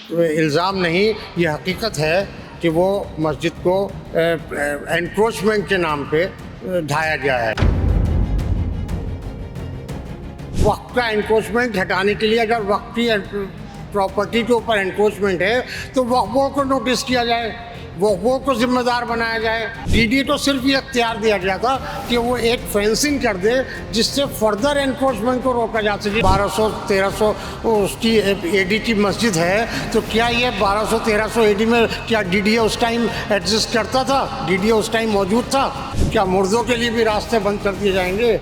इल्ज़ाम नहीं, ये हकीकत है कि वो मस्जिद को एनक्रोचमेंट के नाम पे ढाया गया है। वक्फ का एनक्रोचमेंट हटाने के लिए अगर वक्फ की प्रॉपर्टी के ऊपर एनक्रोचमेंट है तो वक्फ बोर्ड को नोटिस किया जाए, वक्फ बोर्ड को जिम्मेदार बनाया जाए। डीडीए को सिर्फ ये अख्तियार दिया गया था कि वो एक फेंसिंग कर दे जिससे फर्दर एनक्रोचमेंट को रोका जा सके। 1200-1300 उसकी एडी की मस्जिद है, तो क्या ये 1200-1300 एडी में क्या डीडीए उस टाइम एग्जिस्ट करता था? डीडीए उस टाइम मौजूद था? क्या मुर्दों के लिए भी रास्ते बंद कर दिए जाएंगे?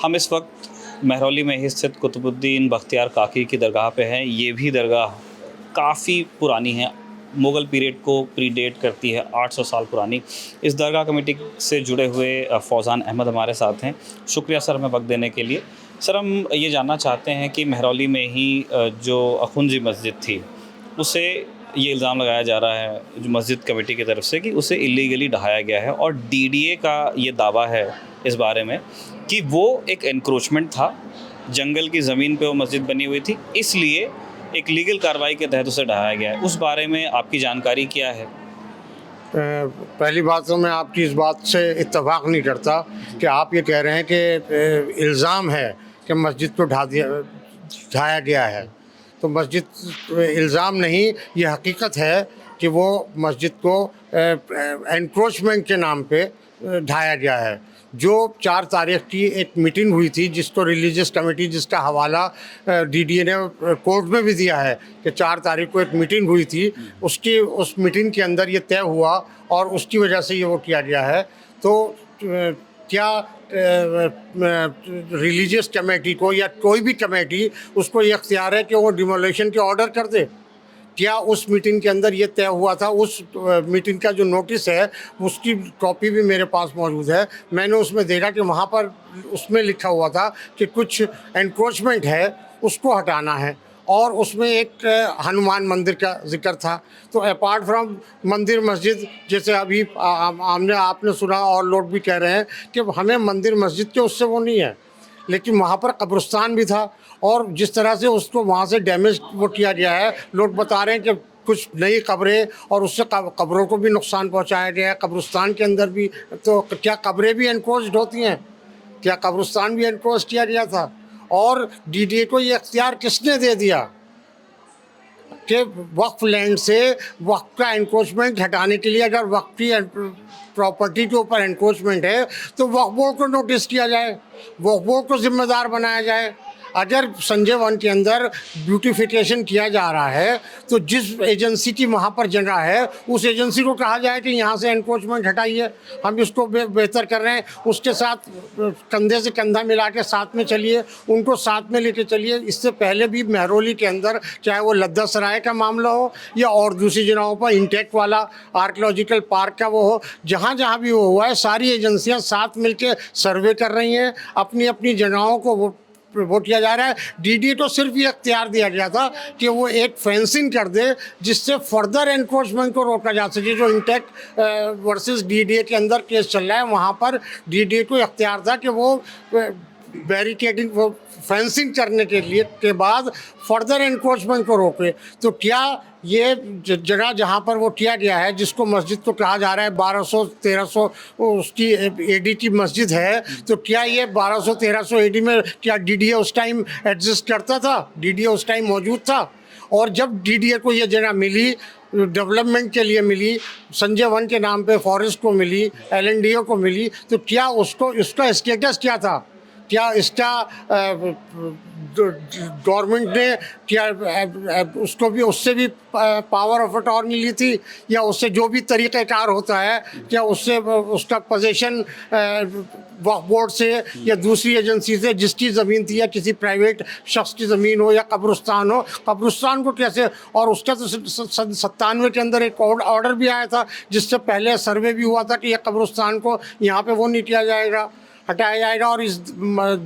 हम इस वक्त महरौली में ही स्थित कुतुबुद्दीन बख्तियार काकी की दरगाह पे हैं। ये भी दरगाह काफ़ी पुरानी है, मुग़ल पीरियड को प्रीडेट करती है, 800 साल पुरानी। इस दरगाह कमेटी से जुड़े हुए फ़ौज़ान अहमद हमारे साथ हैं। शुक्रिया सर हमें वक्त देने के लिए। सर, हम ये जानना चाहते हैं कि महरौली में ही जो अखुंजी मस्जिद थी, उसे ये इल्ज़ाम लगाया जा रहा है जो मस्जिद कमेटी की तरफ से कि उसे इलीगली ढहाया गया है, और डीडीए का ये दावा है इस बारे में कि वो एक एनक्रोचमेंट था, जंगल की ज़मीन पे वो मस्जिद बनी हुई थी, इसलिए एक लीगल कार्रवाई के तहत उसे ढहाया गया है। उस बारे में आपकी जानकारी क्या है? पहली बात तो मैं आपकी इस बात से इत्तेफाक नहीं करता कि आप ये कह रहे हैं कि इल्ज़ाम है कि मस्जिद को ढाया गया है। तो मस्जिद इल्ज़ाम नहीं, ये हकीकत है कि वो मस्जिद को एनक्रोचमेंट के नाम पे ढाया गया है। जो 4 तारीख की एक मीटिंग हुई थी, जिसको रिलीजियस कमेटी, जिसका हवाला डीडीए ने कोर्ट में भी दिया है कि 4 तारीख को एक मीटिंग हुई थी, उस मीटिंग के अंदर ये तय हुआ और उसकी वजह से ये वो किया गया है। तो क्या रिलीजियस कमेटी को या कोई भी कमेटी, उसको ये अख्तियार है कि वो डिमोलिशन के ऑर्डर कर दे? क्या उस मीटिंग के अंदर ये तय हुआ था? उस मीटिंग का जो नोटिस है उसकी कॉपी भी मेरे पास मौजूद है। मैंने उसमें देखा कि वहाँ पर उसमें लिखा हुआ था कि कुछ एनक्रोचमेंट है, उसको हटाना है, और उसमें एक हनुमान मंदिर का जिक्र था। तो अपार्ट फ्रॉम मंदिर मस्जिद, जैसे अभी आपने सुना और लोग भी कह रहे हैं कि हमें मंदिर मस्जिद के उससे वो नहीं है, लेकिन वहाँ पर कब्रिस्तान भी था, और जिस तरह से उसको वहाँ से डैमेज वो किया गया है, लोग बता रहे हैं कि कुछ नई कब्रें और उससे कब्रों को भी नुकसान पहुँचाया गया है। कब्रिस्तान के अंदर भी, तो क्या कब्रें भी एनक्रोच्ड होती हैं? क्या कब्रिस्तान भी एनक्रोच किया गया था? और डीडीए को ये अख्तियार किसने दे दिया कि वक्फ लैंड से वक्फ का एनक्रोचमेंट हटाने के लिए अगर वक्फ की प्रॉपर्टी के ऊपर एनक्रोचमेंट है तो वक्फ बोर्ड को नोटिस किया जाए, वक्फ बोर्ड को जिम्मेदार बनाया जाए। अगर संजय वन के अंदर ब्यूटिफिकेशन किया जा रहा है तो जिस एजेंसी की वहाँ पर जगह है उस एजेंसी को कहा जाए कि यहाँ से एनक्रोचमेंट हटाइए, हम इसको बेहतर कर रहे हैं। उसके साथ कंधे से कंधा मिला के साथ में चलिए, उनको साथ में लेके चलिए। इससे पहले भी महरौली के अंदर, चाहे वो लद्दा सराय का मामला हो या और दूसरी जगहों पर इंटेक वाला आर्कियोलॉजिकल पार्क का वो हो, जहाँ जहाँ भी वो हुआ है, सारी एजेंसियाँ साथ मिलके सर्वे कर रही हैं, अपनी अपनी जगहों को वो किया जा रहा है। डीडीए को सिर्फ ये अख्तियार दिया गया था कि वो एक फेंसिंग कर दे जिससे फर्दर एनक्रोचमेंट को रोका जा सके। जो इंटेक वर्सेस डीडीए के अंदर केस चल रहा है, वहाँ पर डीडीए को अख्तियार था कि वो बैरिकेडिंग, वो फेंसिंग करने के लिए के बाद फर्दर एनक्रोचमेंट को रोके। तो क्या ये जगह जहाँ पर वो किया गया है, जिसको मस्जिद को कहा जा रहा है 1200-1300 उसकी एडी की मस्जिद है, तो क्या ये 1200-1300 एडी में क्या डीडीए उस टाइम एग्जिस्ट करता था? डीडीए उस टाइम मौजूद था? और जब डीडीए को ये जगह मिली, डेवलपमेंट के लिए मिली, संजय वन के नाम पे फॉरेस्ट को मिली, एलएनडीओ को मिली, तो क्या उसका स्टेटस क्या था? क्या इसका गवर्नमेंट ने क्या उसको भी, उससे भी पावर ऑफ अटॉर्नी ली थी, या उससे जो भी तरीक़ाकार होता है, क्या उससे उसका पोजीशन वक्फ बोर्ड से या दूसरी एजेंसी से, जिसकी ज़मीन थी, या किसी प्राइवेट शख्स की ज़मीन हो या कब्रिस्तान हो, कब्रिस्तान को कैसे? और उसका तो 97 के अंदर एक ऑर्डर भी आया था जिससे पहले सर्वे भी हुआ था कि यह कब्रिस्तान को यहाँ पे वो नहीं किया जाएगा। हटाया जाएगा और इस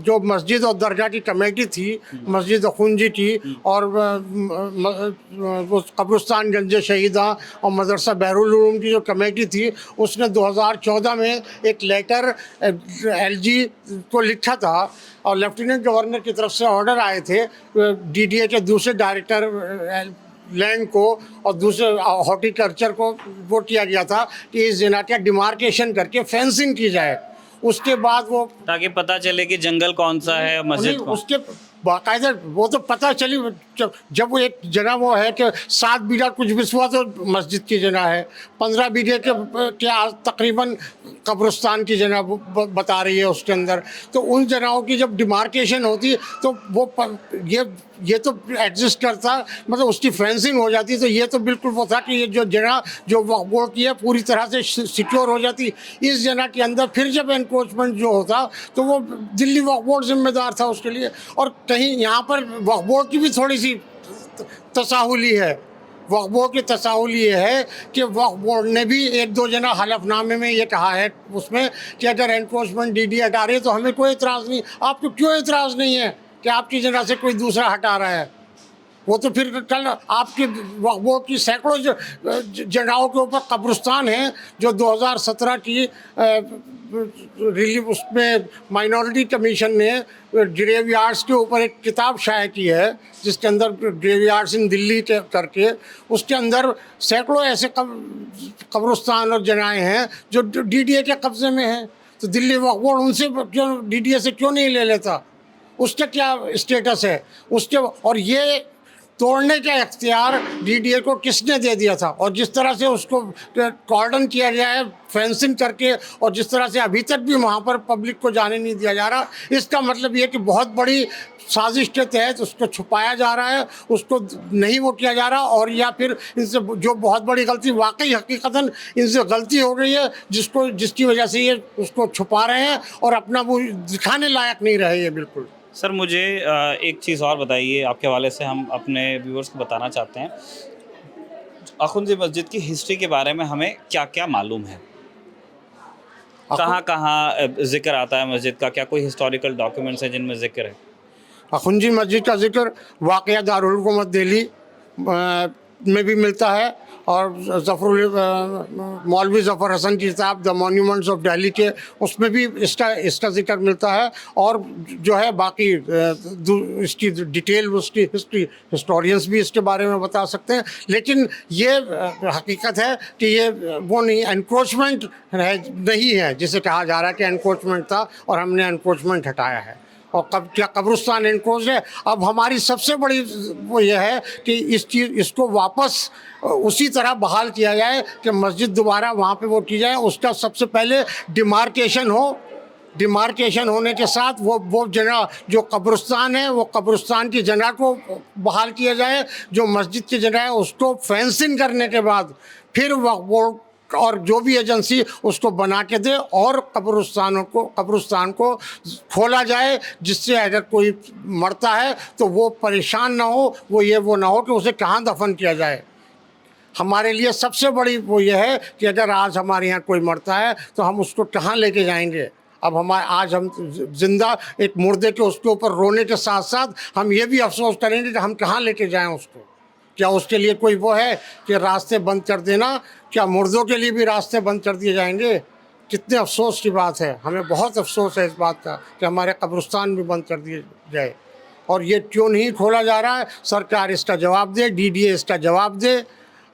जो मस्जिद और दरगाह की कमेटी थी, मस्जिद अखुंजी की और वो कब्रिस्तान गंज शहीदा और मदरसा बैरुल उलूम की जो कमेटी थी, उसने 2014 में एक लेटर एलजी को लिखा था और लेफ्टिनेंट गवर्नर की तरफ से ऑर्डर आए थे डीडीए के दूसरे डायरेक्टर लैंड को और दूसरे हॉर्टिकल्चर को वो किया गया था कि इस जना का डिमार्केशन करके फेंसिंग की जाए। उसके बाद वो ताकि पता चले कि जंगल कौन सा है, मस्जिद कौन। उसके बाकायदा वो तो पता चली जब वो एक जगह वो है कि 7 बीघा कुछ बिस्वा तो मस्जिद की जगह है, 15 बीघे के तकरीबन कब्रिस्तान की जगह बता रही है उसके अंदर। तो उन जगहों की जब डिमार्केशन होती तो वो ये तो एग्जिस्ट करता, मतलब उसकी फेंसिंग हो जाती, तो ये तो बिल्कुल वो था कि ये जो जगह जो वक्फ बोर्ड की है पूरी तरह से सिक्योर हो जाती। इस जगह के अंदर फिर जब एनक्रोचमेंट जो होता तो वो दिल्ली वक्फ बोर्ड जिम्मेदार था उसके लिए। और कहीं यहाँ पर वक्फ बोर्ड की भी थोड़ी सी तसाहुली है। वक्फ बोर्ड की तसाहुल ये है कि वक्फ बोर्ड ने भी 1-2 जना हलफनामे में ये कहा है उसमें कि अगर एनक्रोचमेंट डीडी हटा रही है तो हमें कोई एतराज़ नहीं। आपको क्यों एतराज़ नहीं है कि आपकी जगह से कोई दूसरा हटा रहा है? वो तो फिर कल आपके वक्फ बोर्ड की सैकड़ों जगहों के ऊपर कब्रिस्तान हैं जो 2017 की रिलीफ उसमें माइनॉरिटी कमीशन ने ग्रेवयार्ड्स के ऊपर एक किताब शाया की है जिसके अंदर ग्रेवयार्ड्स इन दिल्ली के करके उसके अंदर सैकड़ों ऐसे कब्रिस्तान और जगहें हैं जो डीडीए के कब्जे में हैं। तो दिल्ली वक्फ बोर्ड उनसे क्यों डीडीए से क्यों नहीं ले लेता? उसका क्या स्टेटस है उसके? और ये तोड़ने का इख्तियार डीडीए को किसने दे दिया था? और जिस तरह से उसको कॉर्डन किया गया है फेंसिंग करके और जिस तरह से अभी तक भी वहाँ पर पब्लिक को जाने नहीं दिया जा रहा, इसका मतलब ये कि बहुत बड़ी साजिश के तहत उसको छुपाया जा रहा है, उसको नहीं वो किया जा रहा। और या फिर इनसे जो बहुत बड़ी गलती वाकई हकीकतन इनसे गलती हो गई है जिसकी वजह से ये उसको छुपा रहे हैं और अपना वो दिखाने लायक नहीं रहे ये बिल्कुल। सर मुझे एक चीज़ और बताइए, आपके हवाले से हम अपने व्यूअर्स को बताना चाहते हैं, अखुंजी मस्जिद की हिस्ट्री के बारे में हमें क्या क्या मालूम है? कहाँ कहाँ जिक्र आता है मस्जिद का? क्या कोई हिस्टोरिकल डॉक्यूमेंट्स हैं जिनमें जिक्र है? अखुंजी मस्जिद का जिक्र वाक़या दारुल हुकूमत दिल्ली में भी मिलता है और मौलवी ज़फ़र हसन की किताब द मॉन्यूमेंट्स ऑफ दिल्ली के उसमें भी इसका जिक्र मिलता है। और जो है बाकी इसकी डिटेल उसकी हिस्ट्री हिस्टोरियंस भी इसके बारे में बता सकते हैं। लेकिन ये हकीकत है कि ये वो नहीं एनक्रोचमेंट नहीं है जिसे कहा जा रहा है कि एनक्रोचमेंट था और हमने एनक्रोचमेंट हटाया है। और क्या कब्रिस्तान एनक्रोच है? अब हमारी सबसे बड़ी वो ये है कि इसको वापस उसी तरह बहाल किया जाए कि मस्जिद दोबारा वहाँ पे वो की जाए। उसका सबसे पहले डिमार्केशन हो, डिमार्केशन होने के साथ वो जगह जो कब्रिस्तान है वो कब्रिस्तान की जगह को बहाल किया जाए, जो मस्जिद की जगह है उसको फेंसिंग करने के बाद फिर वो और जो भी एजेंसी उसको बना के दे और कब्रिस्तान को खोला जाए, जिससे अगर कोई मरता है तो वो परेशान ना हो, वो ना हो कि उसे कहाँ दफन किया जाए। हमारे लिए सबसे बड़ी वो ये है कि अगर आज हमारे यहाँ कोई मरता है तो हम उसको कहाँ लेके जाएंगे। अब आज हम जिंदा एक मुर्दे के उसके ऊपर रोने के साथ साथ हम ये भी अफसोस करेंगे कि हम कहाँ लेके जाएं उसको। क्या उसके लिए कोई वो है कि रास्ते बंद कर देना? क्या मुर्दों के लिए भी रास्ते बंद कर दिए जाएंगे? कितने अफसोस की बात है। हमें बहुत अफसोस है इस बात का कि हमारे कब्रिस्तान भी बंद कर दिए जाए। और ये क्यों नहीं खोला जा रहा है? सरकार इसका जवाब दे, डीडीए इसका जवाब दे।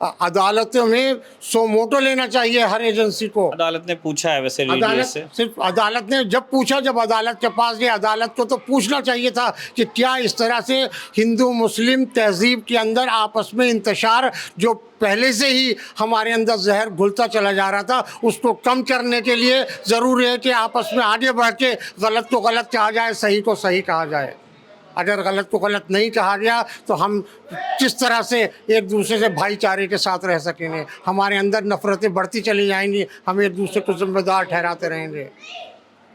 अदालतों में सो मोटो लेना चाहिए हर एजेंसी को। अदालत ने पूछा है वैसे डीडीए से? सिर्फ अदालत ने जब पूछा, जब अदालत के पास गए, अदालत को तो पूछना चाहिए था कि क्या इस तरह से हिंदू मुस्लिम तहजीब के अंदर आपस में इंतशार जो पहले से ही हमारे अंदर जहर घुलता चला जा रहा था उसको कम करने के लिए ज़रूरी है कि आपस में आगे बढ़ के गलत को गलत कहा जाए, सही को सही कहा जाए। अगर गलत को गलत नहीं कहा गया तो हम किस तरह से एक दूसरे से भाईचारे के साथ रह सकेंगे? हमारे अंदर नफ़रतें बढ़ती चली जाएंगी, हम एक दूसरे को जिम्मेदार ठहराते रहेंगे।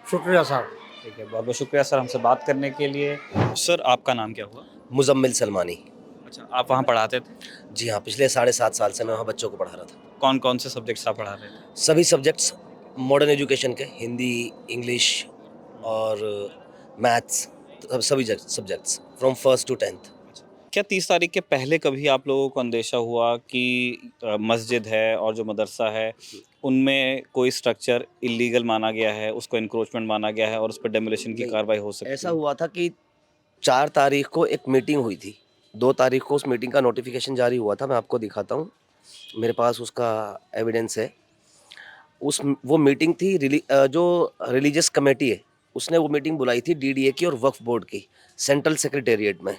शुक्रिया साहब। ठीक है, बहुत बहुत शुक्रिया सर हमसे बात करने के लिए। सर आपका नाम क्या हुआ? मुजम्मिल सलमानी। अच्छा, आप वहाँ पढ़ाते थे? जी हाँ, पिछले 7.5 साल से मैं वहाँ बच्चों को पढ़ा रहा था। कौन कौन से सब्जेक्ट्स आप पढ़ा रहे थे? सभी सब्जेक्ट्स मॉडर्न एजुकेशन के, हिंदी, इंग्लिश, और मैथ्स, सभी subjects from first to 10th। क्या 30 तारीख के पहले कभी आप लोगों को अंदेशा हुआ कि मस्जिद है और जो मदरसा है उनमें कोई स्ट्रक्चर इलीगल माना गया है, उसको एनक्रोचमेंट माना गया है और उस पर डेमोलिशन की नहीं, कार्रवाई हो सकती ऐसा है? हुआ था कि 4 तारीख को एक मीटिंग हुई थी, 2 तारीख को उस मीटिंग का नोटिफिकेशन जारी हुआ था। मैं आपको दिखाता हूँ, मेरे पास उसका एविडेंस है। वो मीटिंग थी जो रिलीजियस कमेटी है, उसने वो मीटिंग बुलाई थी डीडीए की और वक्फ बोर्ड की, सेंट्रल सेक्रेटेरिएट में।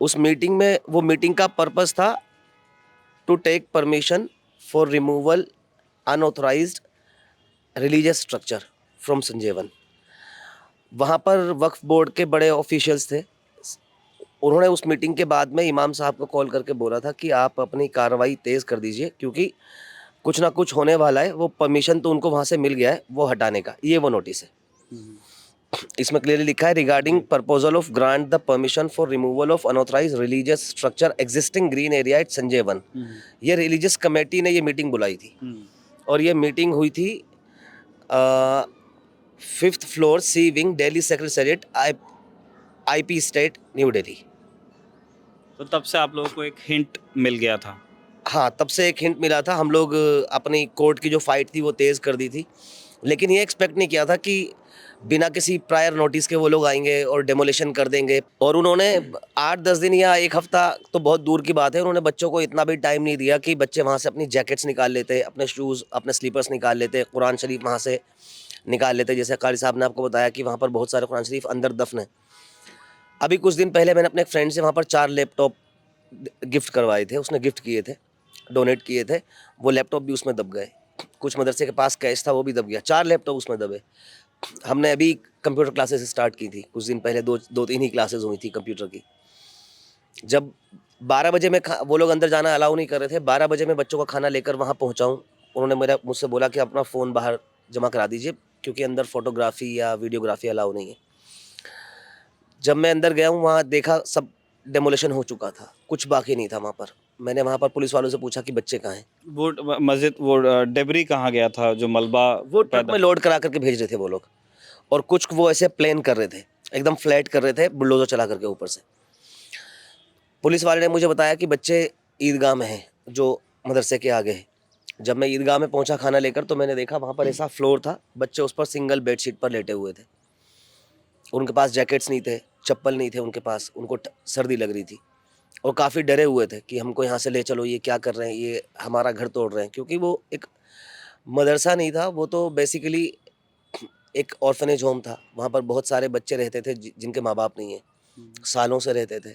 उस मीटिंग में, वो मीटिंग का पर्पस था to take permission for removal unauthorized religious structure from Sanjeevan. वहाँ पर वक्फ बोर्ड के बड़े ऑफिशियल्स थे। उन्होंने उस मीटिंग के बाद में इमाम साहब को कॉल करके बोला था कि आप अपनी कार्रवाई तेज़ कर दीजिए, क्योंकि कुछ ना कुछ होने वाला है। वो परमिशन तो उनको वहाँ से मिल गया है वो हटाने का, ये वो नोटिस है। इसमें क्लियरली लिखा है, regarding proposal of grant the permission for removal of unauthorise religious structure existing green area at Sanjay Van. ये रिलीजियस कमेटी ने ये मीटिंग बुलाई थी और ये मीटिंग हुई थी 5th floor C wing, Delhi secretariat, IP estate, new Delhi. तो तब से आप लोगों को एक हिंट मिल गया था? हाँ, तब से एक हिंट मिला था। हम लोग अपनी कोर्ट की जो फाइट थी वो तेज़ कर दी थी, लेकिन ये एक्सपेक्ट नहीं किया था कि बिना किसी प्रायर नोटिस के वो लोग आएंगे और डेमोलिशन कर देंगे। और उन्होंने 8-10 दिन या एक हफ्ता तो बहुत दूर की बात है, उन्होंने बच्चों को इतना भी टाइम नहीं दिया कि बच्चे वहाँ से अपनी जैकेट्स निकाल लेते, अपने शूज़, अपने स्लीपर्स निकाल लेते, कुरान शरीफ वहाँ से निकाल लेते। जैसे कारी साहब ने आपको बताया कि वहाँ पर बहुत सारे कुरान शरीफ अंदर दफन है। अभी कुछ दिन पहले मैंने अपने एक फ्रेंड से वहाँ पर 4 लैपटॉप गिफ्ट करवाए थे, उसने गिफ्ट किए थे, डोनेट किए थे। वो लैपटॉप भी उसमें दब गए। कुछ मदरसे के पास कैश था, वो भी दब गया। 4 लैपटॉप उसमें दबे। हमने अभी कंप्यूटर क्लासेस स्टार्ट की थी कुछ दिन पहले, 2-3 ही क्लासेस हुई थी कंप्यूटर की। जब 12 बजे में वो लोग अंदर जाना अलाउ नहीं कर रहे थे, 12 बजे मैं बच्चों का खाना लेकर वहाँ पहुँचा हूँ। उन्होंने मुझसे बोला कि अपना फ़ोन बाहर जमा करा दीजिए, क्योंकि अंदर फोटोग्राफी या वीडियोग्राफी अलाउ नहीं है। जब मैं अंदर गया हूँ, वहाँ देखा सब डेमोलिशन हो चुका था, कुछ बाकी नहीं था वहाँ पर। मैंने वहाँ पर पुलिस वालों से पूछा कि बच्चे कहाँ हैं? वो मस्जिद, वो डेबरी कहाँ गया था जो मलबा वो ट्रक पैदा? में लोड करा करके भेज रहे थे वो लोग, और कुछ वो ऐसे प्लेन कर रहे थे, एकदम फ्लैट कर रहे थे बुलडोजर चला करके ऊपर से। पुलिस वाले ने मुझे बताया कि बच्चे ईदगाह में हैं, जो मदरसे के आगे है। जब मैं ईदगाह में पहुंचा खाना लेकर, तो मैंने देखा वहाँ पर ऐसा फ्लोर था, बच्चे उस पर सिंगल बेडशीट पर लेटे हुए थे। उनके पास जैकेट्स नहीं थे, चप्पल नहीं थे उनके पास, उनको सर्दी लग रही थी और काफ़ी डरे हुए थे कि हमको यहाँ से ले चलो, ये क्या कर रहे हैं, ये हमारा घर तोड़ रहे हैं। क्योंकि वो एक मदरसा नहीं था, वो तो बेसिकली एक ऑर्फनेज होम था। वहाँ पर बहुत सारे बच्चे रहते थे जिनके माँ बाप नहीं है, सालों से रहते थे।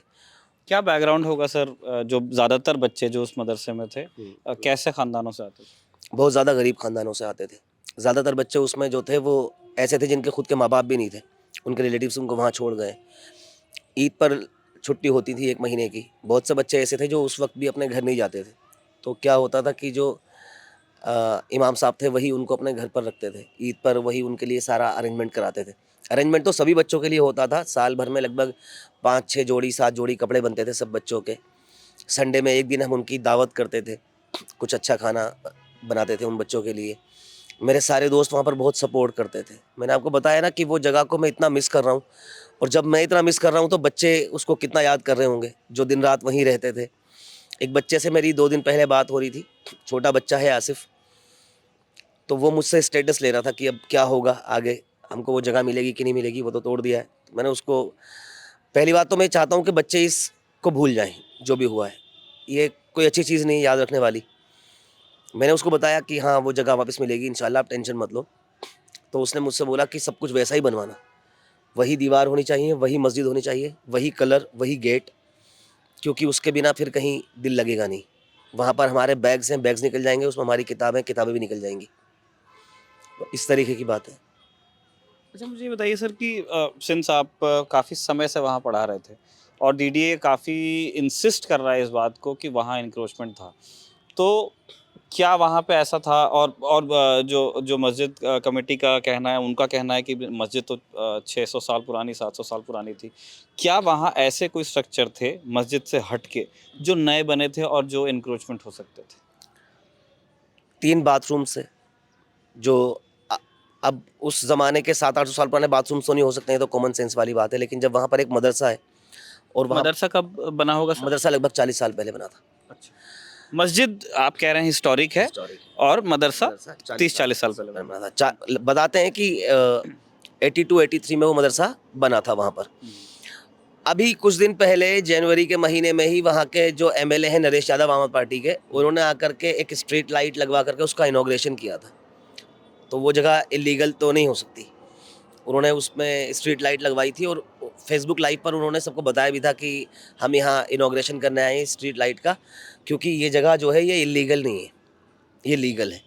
क्या बैकग्राउंड होगा सर? जो ज़्यादातर बच्चे जो उस मदरसे में थे कैसे ख़ानदानों से आते थे? बहुत ज़्यादा गरीब ख़ानदानों से आते थे। ज़्यादातर बच्चे उसमें जो थे वो ऐसे थे जिनके खुद के माँ बाप भी नहीं थे, उनके रिलेटिव्स उनको वहाँ छोड़ गए। ईद पर छुट्टी होती थी 1 महीने की। बहुत से बच्चे ऐसे थे जो उस वक्त भी अपने घर नहीं जाते थे। तो क्या होता था कि जो इमाम साहब थे वही उनको अपने घर पर रखते थे। ईद पर वही उनके लिए सारा अरेंजमेंट कराते थे। अरेंजमेंट तो सभी बच्चों के लिए होता था। साल भर में लगभग 5-6 जोड़ी 7 जोड़ी कपड़े बनते थे सब बच्चों के। संडे में एक दिन हम उनकी दावत करते थे, कुछ अच्छा खाना बनाते थे उन बच्चों के लिए। मेरे सारे दोस्त वहाँ पर बहुत सपोर्ट करते थे। मैंने आपको बताया ना कि वो जगह को मैं इतना मिस कर रहा हूँ, और जब मैं इतना मिस कर रहा हूँ तो बच्चे उसको कितना याद कर रहे होंगे जो दिन रात वहीं रहते थे। एक बच्चे से मेरी 2 दिन पहले बात हो रही थी, छोटा बच्चा है आसिफ। तो वो मुझसे स्टेटस ले रहा था कि अब क्या होगा आगे, हमको वो जगह मिलेगी कि नहीं मिलेगी, वो तो तोड़ दिया है। मैंने उसको, पहली बात तो मैं चाहता हूँ कि बच्चे इसको भूल जाएं, जो भी हुआ है, ये कोई अच्छी चीज़ नहीं याद रखने वाली। मैंने उसको बताया कि हाँ वो जगह वापस मिलेगी इंशाल्लाह, आप टेंशन मत लो। तो उसने मुझसे बोला कि सब कुछ वैसा ही बनवाना, वही दीवार होनी चाहिए, वही मस्जिद होनी चाहिए, वही कलर, वही गेट, क्योंकि उसके बिना फिर कहीं दिल लगेगा नहीं। वहाँ पर हमारे बैग्स हैं, बैग्स निकल जाएंगे, उसमें हमारी किताबें भी निकल जाएंगी। तो इस तरीके की बात है। अच्छा, मुझे ये बताइए सर कि सिंस आप काफ़ी समय से वहाँ पढ़ा रहे थे और डीडीए काफ़ी इंसिस्ट कर रहा है इस बात को कि वहाँ इंक्रोचमेंट था, तो क्या वहाँ पे ऐसा था? और जो जो मस्जिद कमेटी का कहना है, उनका कहना है कि मस्जिद तो 600 साल पुरानी, 700 साल पुरानी थी। क्या वहाँ ऐसे कोई स्ट्रक्चर थे मस्जिद से हट के जो नए बने थे और जो इंक्रोचमेंट हो सकते थे? 3 बाथरूम से जो अब उस ज़माने के 700-800 साल पुराने बाथरूम्स तो नहीं हो सकते हैं, तो कॉमन सेंस वाली बात है, लेकिन जब वहाँ पर एक मदरसा है और वहाँ मदरसा कब बना होगा सर? मदरसा लगभग 40 साल पहले बना था। अच्छा, मस्जिद आप कह रहे हैं हिस्टोरिक है हिस्टोरिक और मदरसा मदरसा 30-40 साल पहले बना था। बताते हैं कि 82-83 में वो मदरसा बना था वहाँ पर। अभी कुछ दिन पहले जनवरी के महीने में ही वहाँ के जो एमएलए हैं नरेश यादव आम आदमी पार्टी के, उन्होंने आकर के एक स्ट्रीट लाइट लगवा करके उसका इनॉग्रेशन किया था। तो वो जगह इलीगल तो नहीं हो सकती। उन्होंने उसमें स्ट्रीट लाइट लगवाई थी और फेसबुक लाइव पर उन्होंने सबको बताया भी था कि हम यहाँ इनॉग्रेशन करने आए हैं स्ट्रीट लाइट का, क्योंकि ये जगह जो है ये इलीगल नहीं है, ये लीगल है।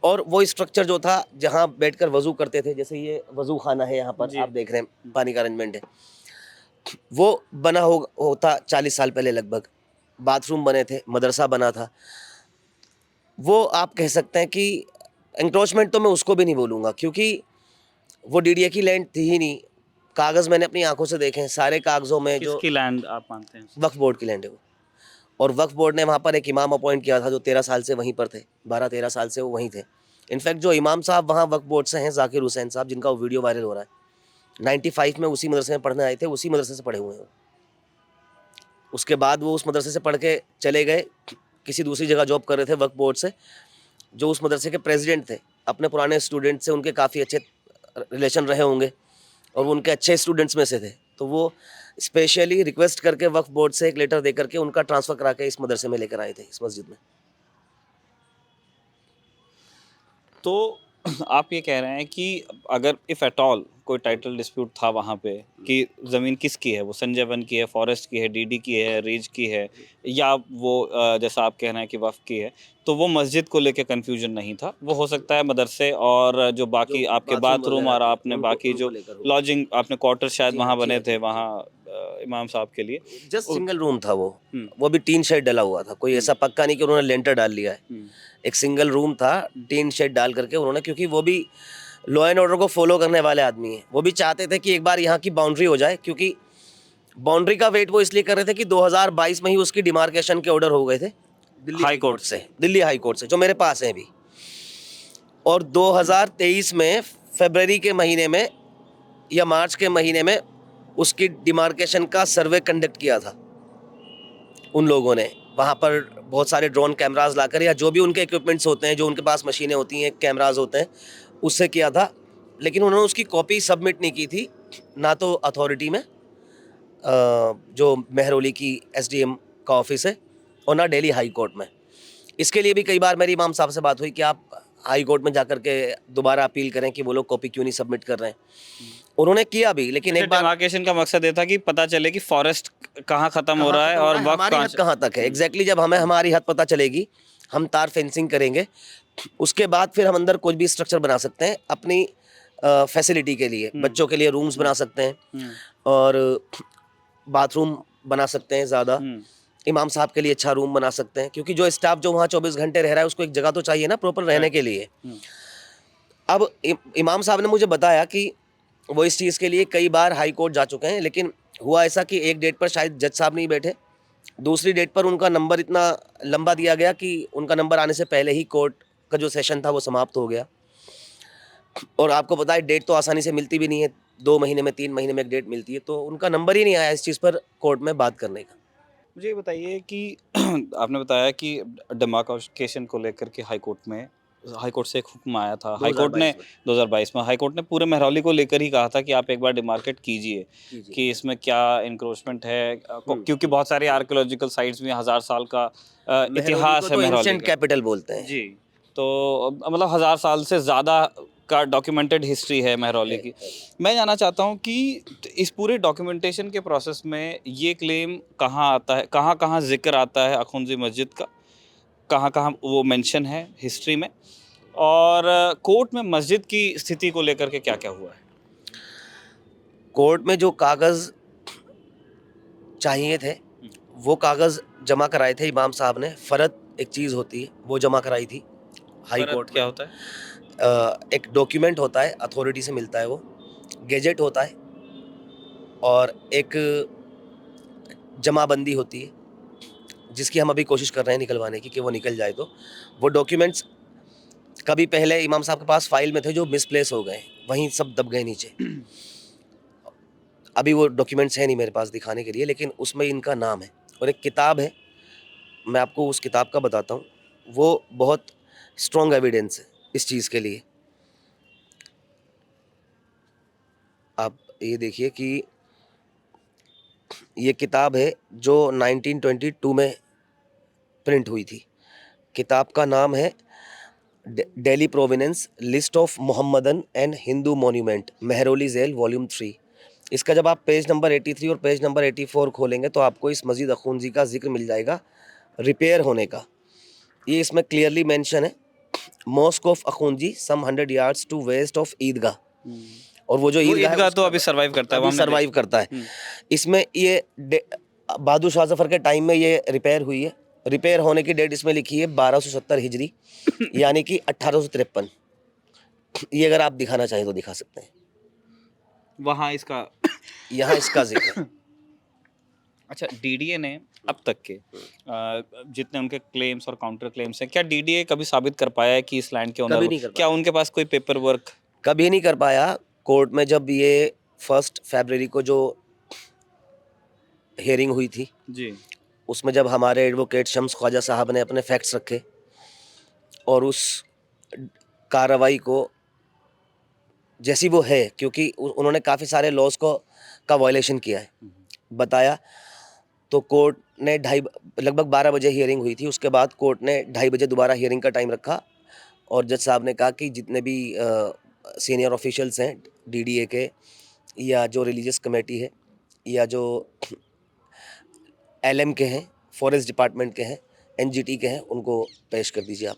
और वो स्ट्रक्चर जो था जहाँ बैठकर वज़ू करते थे, जैसे ये वज़ू खाना है यहाँ पर जी। आप देख रहे हैं, पानी का अरेंजमेंट है, वो बना होता 40 साल पहले लगभग। बाथरूम बने थे, मदरसा बना था। वो आप कह सकते हैं कि एंक्रोचमेंट तो मैं उसको भी नहीं बोलूँगा, क्योंकि वो डीडीए की लैंड थी ही नहीं। कागज़ मैंने अपनी आंखों से देखे हैं, सारे कागज़ों में जो किसकी लैंड आप मानते हैं? वक्फ बोर्ड की लैंड है वो। और वक्फ बोर्ड ने वहाँ पर एक इमाम अपॉइंट किया था जो 13 साल से वहीं पर थे, 12-13 साल से वो वहीं थे। इनफैक्ट जो इमाम साहब वहाँ वक्फ बोर्ड से हैं, ज़ाकिर हुसैन साहब, जिनका वो वीडियो वायरल हो रहा है, 95 में उसी मदरसे में पढ़ने आए थे, उसी मदरसे से पढ़े हुए हैं वो। उसके बाद वो उस मदरसे से पढ़ के चले गए, किसी दूसरी जगह जॉब कर रहे थे वक्फ बोर्ड से। जो उस मदरसे के प्रेसिडेंट थे, अपने पुराने स्टूडेंट से उनके काफ़ी अच्छे रिलेशन रहे होंगे और वो उनके अच्छे स्टूडेंट्स में से थे। तो वो स्पेशली रिक्वेस्ट करके वक्फ बोर्ड से एक लेटर दे करके उनका ट्रांसफ़र करा के इस मदरसे में लेकर आए थे, इस मस्जिद में। तो आप ये कह रहे हैं कि अगर इफ़ एट ऑल कोई टाइटल डिस्प्यूट था वहाँ पे कि ज़मीन किसकी है, वो संजय वन की है, फॉरेस्ट की है, डीडी की है, रीज की है, या वो जैसा आप कह रहे हैं कि वक्फ की है, तो वो मस्जिद को लेके कन्फ्यूजन नहीं था। वो हो सकता है मदरसे और जो बाकी आपके बाथरूम और आपने बाकी जो लॉजिंग आपने क्वार्टर शायद वहाँ बने थे वहाँ इमाम साहब के लिए। जस्ट सिंगल रूम था वो। हम्म। वो भी टीन शेड डला हुआ था, कोई ऐसा पक्का नहीं कि उन्होंने लेंटर डाल लिया है। एक सिंगल रूम था, टीन शेड डाल करके उन्होंने, क्योंकि वो भी लॉ एंड ऑर्डर को फॉलो करने वाले आदमी हैं। वो भी चाहते थे कि एक बार यहाँ की बाउंड्री हो जाए, क्योंकि बाउंड्री का वेट वो इसलिए कर रहे थे कि 2022 में ही उसकी डिमार्केशन के ऑर्डर हो गए थे दिल्ली हाई कोर्ट से, दिल्ली हाई कोर्ट से, जो मेरे पास है अभी। और 2023 में फरवरी के महीने में या मार्च के महीने में उसकी डिमार्केशन का सर्वे कंडक्ट किया था उन लोगों ने। वहाँ पर बहुत सारे ड्रोन कैमराज लाकर, या जो भी उनके इक्विपमेंट्स होते हैं, जो उनके पास मशीनें होती हैं, कैमराज होते हैं, उससे किया था। लेकिन उन्होंने उसकी कॉपी सबमिट नहीं की थी, ना तो अथॉरिटी में जो मेहरौली की एसडीएम का ऑफिस है, और ना दिल्ली हाई कोर्ट में। इसके लिए भी कई बार मेरी इमाम साहब से बात हुई कि आप हाई कोर्ट में जाकर के दोबारा अपील करें कि वो लोग कॉपी क्यों नहीं सबमिट कर रहे हैं। उन्होंने किया भी, लेकिन एक बार डिमार्केशन का मकसद ये था कि पता चले कि फॉरेस्ट कहाँ खत्म हो रहा है और वक्त हमारी हद कहाँ तक है। एग्जैक्टली जब हमें हमारी हद पता चलेगी, हम तार फेंसिंग करेंगे, उसके बाद फिर हम अंदर कुछ भी स्ट्रक्चर बना सकते हैं अपनी फैसिलिटी के लिए। बच्चों के लिए रूम्स बना सकते हैं और बाथरूम बना सकते हैं ज़्यादा। इमाम साहब के लिए अच्छा रूम बना सकते हैं, क्योंकि जो स्टाफ जो वहाँ 24 घंटे रह रहा है उसको एक जगह तो चाहिए ना प्रॉपर रहने के लिए। अब इमाम साहब ने मुझे बताया कि वो इस चीज़ के लिए कई बार हाई कोर्ट जा चुके हैं, लेकिन हुआ ऐसा कि एक डेट पर शायद जज साहब नहीं बैठे, दूसरी डेट पर उनका नंबर इतना लंबा दिया गया कि उनका नंबर आने से पहले ही कोर्ट का जो सेशन था वो समाप्त हो गया। और आपको पता है डेट तो आसानी से मिलती भी नहीं है, 2 महीने में 3 महीने में एक डेट मिलती है, तो उनका नंबर ही नहीं आया इस चीज़ पर कोर्ट में बात करने का। मुझे ये बताइए कि आपने बताया कि डिमार्केशन को लेकर के हाई कोर्ट से एक हुक्म आया था। हाई कोर्ट ने 2022 में हाई कोर्ट ने पूरे मेहरौली को लेकर ही कहा था कि आप एक बार डिमार्केट कीजिए कि इसमें क्या इंक्रोचमेंट है, क्योंकि बहुत सारे आर्कियोलॉजिकल साइट्स में 1000 साल का इतिहास है मेहरौली एंशिएंट का। कैपिटल बोलते हैं जी, तो मतलब 1000 साल से ज़्यादा का डॉक्यूमेंटेड हिस्ट्री है मेहरौली की। मैं जानना चाहता हूँ कि इस पूरे डॉक्यूमेंटेशन के प्रोसेस में ये क्लेम कहाँ आता है, कहाँ कहाँ जिक्र आता है अखुंजी मस्जिद का, कहाँ कहाँ वो मेंशन है हिस्ट्री में, और कोर्ट में मस्जिद की स्थिति को लेकर के क्या क्या हुआ है? कोर्ट में जो कागज़ चाहिए थे वो कागज़ जमा कराए थे इमाम साहब ने। फ़र्द एक चीज़ होती है वो जमा कराई थी हाई कोर्ट में। क्या होता है? एक डॉक्यूमेंट होता है, अथॉरिटी से मिलता है, वो गेजेट होता है, और एक जमाबंदी होती है जिसकी हम अभी कोशिश कर रहे हैं निकलवाने की कि वो निकल जाए। तो वो डॉक्यूमेंट्स कभी पहले इमाम साहब के पास फाइल में थे जो मिसप्लेस हो गए, वहीं सब दब गए नीचे। अभी वो डॉक्यूमेंट्स हैं नहीं मेरे पास दिखाने के लिए, लेकिन उसमें इनका नाम है। और एक किताब है, मैं आपको उस किताब का बताता हूँ, वो बहुत स्ट्रॉन्ग एविडेंस है इस चीज़ के लिए। आप ये देखिए कि ये किताब है जो 1922 में प्रिंट हुई थी। किताब का नाम है Delhi province list of Mohammedan and Hindu monument, Mehrauli Zail volume 3। इसका जब आप पेज नंबर 83 और पेज नंबर 84 खोलेंगे तो आपको इस मस्जिद अखूंजी का जिक्र मिल जाएगा रिपेयर होने का। ये इसमें क्लियरली मेंशन है, mosque of Akhunji some 100 yards to west of Eidgah. और वो जो वो ईदगाह ईदगाह है तो अभी सर्वाइव करता है, वो अभी हमने सर्वाइव करता है। इसमें ये बहादुर शाह जफर के टाइम में ये रिपेयर हुई है। रिपेयर होने की डेट इसमें लिखी है 1270 हिजरी यानी कि 1853। ये अगर आप दिखाना चाहें तो दिखा सकते हैं, वहाँ इसका यहाँ इसका जिक्र है। अच्छा, डीडीए ने अब तक के जितने उनके क्लेम्स और काउंटर क्लेम्स हैं, क्या डीडीए कभी साबित कर पाया है कि इस लैंड के कभी ओनर, नहीं कर क्या उनके पास कोई पेपर वर्क? कभी नहीं कर पाया। कोर्ट में जब ये 1 फरवरी को जो हियरिंग हुई थी, जी, उसमें जब हमारे एडवोकेट शम्स ख्वाजा साहब ने अपने फैक्ट्स रखे और उस कार्रवाई को जैसी वो है, क्योंकि उन्होंने काफ़ी सारे लॉज को का वायलेशन किया है, बताया, तो कोर्ट ने लगभग 12 बजे हियरिंग हुई थी। उसके बाद कोर्ट ने 2:30 बजे दोबारा हियरिंग का टाइम रखा और जज साहब ने कहा कि जितने भी सीनियर ऑफिशियल्स हैं डीडीए के, या जो रिलीजियस कमेटी है, या जो एलएम के हैं, फॉरेस्ट डिपार्टमेंट के हैं, एनजीटी के हैं, उनको पेश कर दीजिए आप।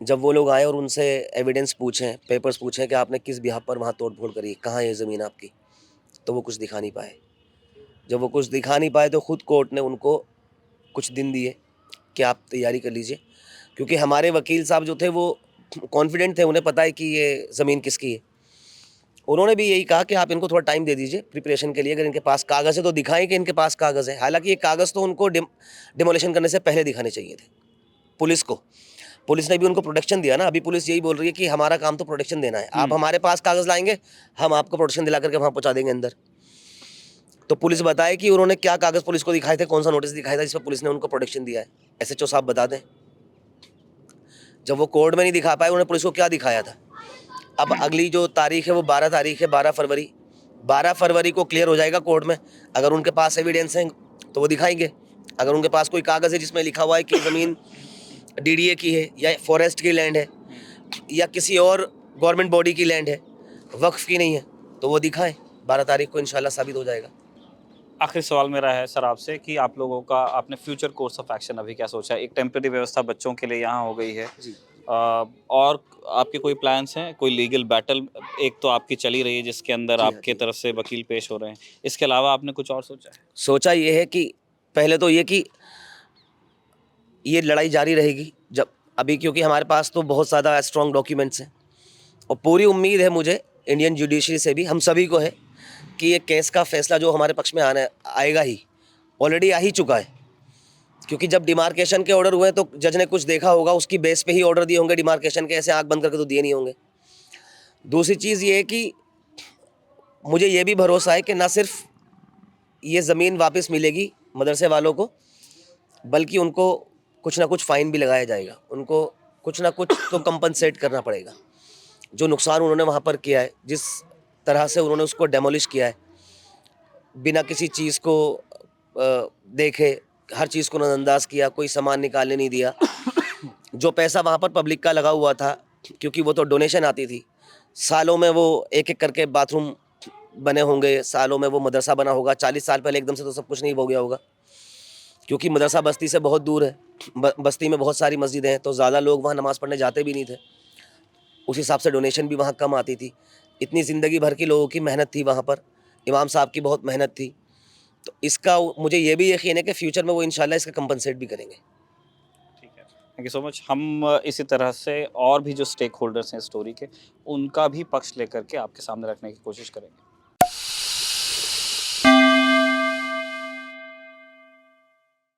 जब वो लोग आए और उनसे एविडेंस पूछें, पेपर्स पूछें कि आपने किस बिहाफ पर वहाँ तोड़-फोड़ करी, कहाँ है ये ज़मीन आपकी, तो वो कुछ दिखा नहीं पाए। जब वो कुछ दिखा नहीं पाए तो खुद कोर्ट ने उनको कुछ दिन दिए कि आप तैयारी कर लीजिए, क्योंकि हमारे वकील साहब जो थे वो कॉन्फिडेंट थे, उन्हें पता है कि ये ज़मीन किसकी है। उन्होंने भी यही कहा कि आप इनको थोड़ा टाइम दे दीजिए प्रिपरेशन के लिए, अगर इनके पास कागज़ है तो दिखाएं कि इनके पास कागज़ है। हालांकि ये कागज़ तो उनको डिमोलिशन करने से पहले दिखाने चाहिए थे पुलिस को। पुलिस ने भी उनको प्रोटेक्शन दिया ना। अभी पुलिस यही बोल रही है कि हमारा काम तो प्रोटेक्शन देना है, आप हमारे पास कागज़ लाएंगे, हम आपको प्रोटेक्शन दिला करके वहाँ पहुँचा देंगे अंदर। तो पुलिस बताए कि उन्होंने क्या कागज़ पुलिस को दिखाए थे, कौन सा नोटिस दिखाया था जिस पर पुलिस ने उनको प्रोटेक्शन दिया है। एसएचओ साहब बता दें, जब वो कोर्ट में नहीं दिखा पाए उन्होंने पुलिस को क्या दिखाया था। अब अगली जो तारीख है वो 12 तारीख है, 12 फरवरी। 12 फरवरी को क्लियर हो जाएगा कोर्ट में। अगर उनके पास एविडेंस हैं तो वो दिखाएंगे। अगर उनके पास कोई कागज़ है जिसमें लिखा हुआ है कि ज़मीन डीडीए की है, या फॉरेस्ट की लैंड है, या किसी और गवर्नमेंट बॉडी की लैंड है, वक्फ की नहीं है, तो वो दिखाएं। 12 तारीख को इंशाल्लाह साबित हो जाएगा। आखिरी सवाल मेरा है सर आपसे कि आप लोगों का आपने फ्यूचर कोर्स ऑफ एक्शन अभी क्या सोचा है? एक टेम्परेरी व्यवस्था बच्चों के लिए यहाँ हो गई है, जी। और आपके कोई प्लान्स हैं? कोई लीगल बैटल एक तो आपकी चली रही है जिसके अंदर जी हाँ, आपके जी। तरफ से वकील पेश हो रहे हैं, इसके अलावा आपने कुछ और सोचा है? सोचा ये है कि पहले तो ये कि ये लड़ाई जारी रहेगी जब अभी, क्योंकि हमारे पास तो बहुत ज़्यादा स्ट्रॉन्ग डॉक्यूमेंट्स हैं और पूरी उम्मीद है मुझे इंडियन जुडिशरी से भी, हम सभी को है कि ये केस का फैसला जो हमारे पक्ष में आएगा ही, ऑलरेडी आ ही चुका है। क्योंकि जब डिमार्केशन के ऑर्डर हुए तो जज ने कुछ देखा होगा, उसकी बेस पे ही ऑर्डर दिए होंगे डिमार्केशन के, ऐसे आंख बंद करके तो दिए नहीं होंगे। दूसरी चीज़ ये है कि मुझे ये भी भरोसा है कि ना सिर्फ ये ज़मीन वापस मिलेगी मदरसे वालों को, बल्कि उनको कुछ ना कुछ फ़ाइन भी लगाया जाएगा, उनको कुछ ना कुछ तो कंपनसेट करना पड़ेगा। जो नुकसान उन्होंने वहाँ पर किया है, जिस तरह से उन्होंने उसको डेमोलिश किया है, बिना किसी चीज़ को देखे, हर चीज़ को नज़रअंदाज किया, कोई सामान निकालने नहीं दिया। जो पैसा वहाँ पर पब्लिक का लगा हुआ था, क्योंकि वो तो डोनेशन आती थी, सालों में वो एक एक करके बाथरूम बने होंगे, सालों में वो मदरसा बना होगा। 40 साल पहले एकदम से तो सब कुछ नहीं हो गया होगा, क्योंकि मदरसा बस्ती से बहुत दूर है। बस्ती में बहुत सारी मस्जिदें हैं, तो ज़्यादा लोग वहाँ नमाज़ पढ़ने जाते भी नहीं थे। उस हिसाब से डोनेशन भी वहाँ कम आती थी। इतनी ज़िंदगी भर की लोगों की मेहनत थी वहाँ पर, इमाम साहब की बहुत मेहनत थी। तो इसका मुझे ये भी यकीन है कि फ्यूचर में वो इंशाल्लाह इसका कंपनसेट भी करेंगे। ठीक है, थैंक यू सो मच। हम इसी तरह से और भी जो स्टेक होल्डर्स हैं स्टोरी के, उनका भी पक्ष लेकर के आपके सामने रखने की कोशिश करेंगे।